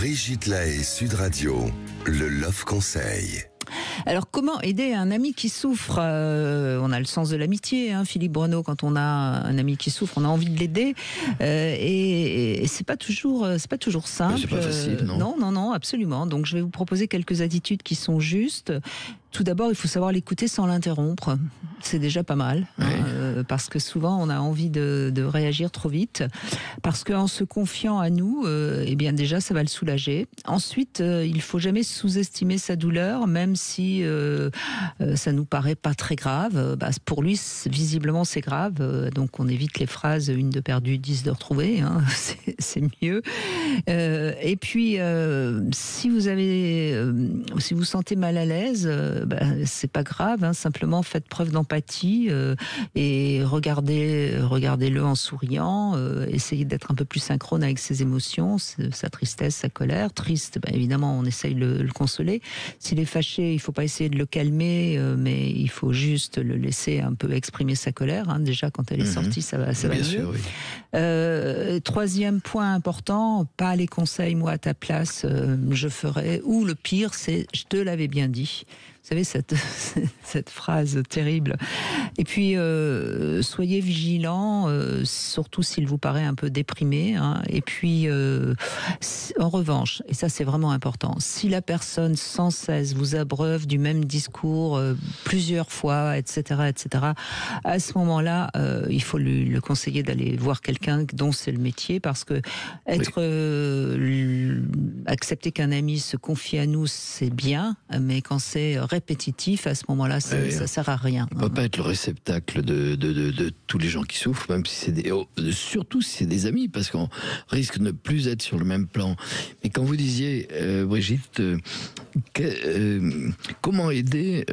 Brigitte Lahaie, Sud Radio, le Love Conseil. Alors, comment aider un ami qui souffre On a le sens de l'amitié, hein, Philippe Bruneau. Quand on a un ami qui souffre, on a envie de l'aider, et c'est pas toujours simple. C'est pas facile, non ? Non, absolument. Donc, je vais vous proposer quelques attitudes qui sont justes. Tout d'abord, il faut savoir l'écouter sans l'interrompre. C'est déjà pas mal, oui. Parce que souvent, on a envie de réagir trop vite. Parce qu'en se confiant à nous, eh bien déjà, ça va le soulager. Ensuite, il faut jamais sous-estimer sa douleur, même si ça nous paraît pas très grave. Pour lui, visiblement, c'est grave. Donc, on évite les phrases « une de perdue, 10 de retrouvée ». Hein, c'est mieux. Et puis, si vous sentez mal à l'aise, c'est pas grave, hein, simplement faites preuve d'empathie et regardez-le en souriant, essayez d'être un peu plus synchrone avec ses émotions, sa tristesse, sa colère. Triste, évidemment, on essaye de le consoler. S'il est fâché, il faut pas essayer de le calmer, mais il faut juste le laisser un peu exprimer sa colère. Hein. Déjà, quand elle est sortie, ça va mieux. Sûr, oui. Troisième point important, pas les conseils, moi à ta place, je ferais. Ou le pire, c'est je te l'avais bien dit. Vous savez, cette phrase terrible. Et puis, soyez vigilants, surtout s'il vous paraît un peu déprimé. Hein. Et puis, en revanche, et ça c'est vraiment important, si la personne sans cesse vous abreuve du même discours plusieurs fois, etc., à ce moment-là, il faut le conseiller d'aller voir quelqu'un dont c'est le métier, parce que accepter qu'un ami se confie à nous, c'est bien, mais quand c'est répétitif, à ce moment-là, ça sert à rien. On ne peut pas être le réceptacle de tous les gens qui souffrent, même si c'est surtout si c'est des amis, parce qu'on risque de ne plus être sur le même plan. Mais quand vous disiez, Brigitte, comment aider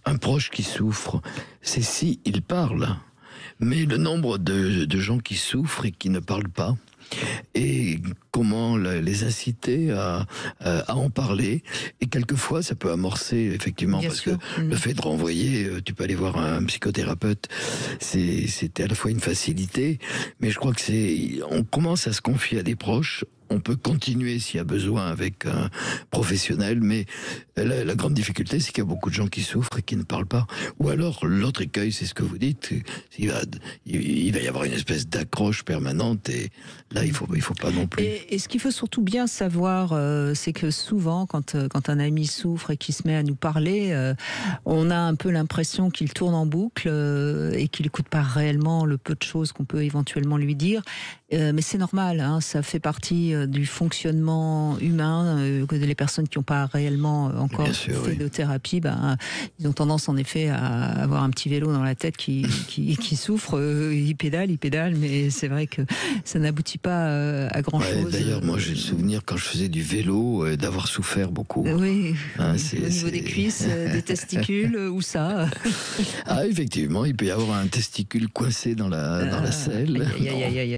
un proche qui souffre, c'est si il parle. Mais le nombre de gens qui souffrent et qui ne parlent pas, et comment les inciter à en parler. Et quelquefois, ça peut amorcer, effectivement, Bien parce sûr. que le fait de renvoyer, tu peux aller voir un psychothérapeute, c'était à la fois une facilité, mais je crois que on commence à se confier à des proches. On peut continuer s'il y a besoin avec un professionnel, mais la grande difficulté, c'est qu'il y a beaucoup de gens qui souffrent et qui ne parlent pas. Ou alors, l'autre écueil, c'est ce que vous dites, il va y avoir une espèce d'accroche permanente, et là, il faut pas non plus. Et ce qu'il faut surtout bien savoir, c'est que souvent, quand un ami souffre et qu'il se met à nous parler, on a un peu l'impression qu'il tourne en boucle et qu'il n'écoute pas réellement le peu de choses qu'on peut éventuellement lui dire. Mais c'est normal, hein, ça fait partie du fonctionnement humain. Que les personnes qui n'ont pas réellement encore fait de thérapie, ils ont tendance en effet à avoir un petit vélo dans la tête qui souffre. Ils pédalent, mais c'est vrai que ça n'aboutit pas à grand chose. D'ailleurs, moi j'ai le souvenir quand je faisais du vélo d'avoir souffert beaucoup. Oui, hein, au niveau des cuisses, des testicules, où ça Ah, effectivement, il peut y avoir un testicule coincé dans la selle. Aïe.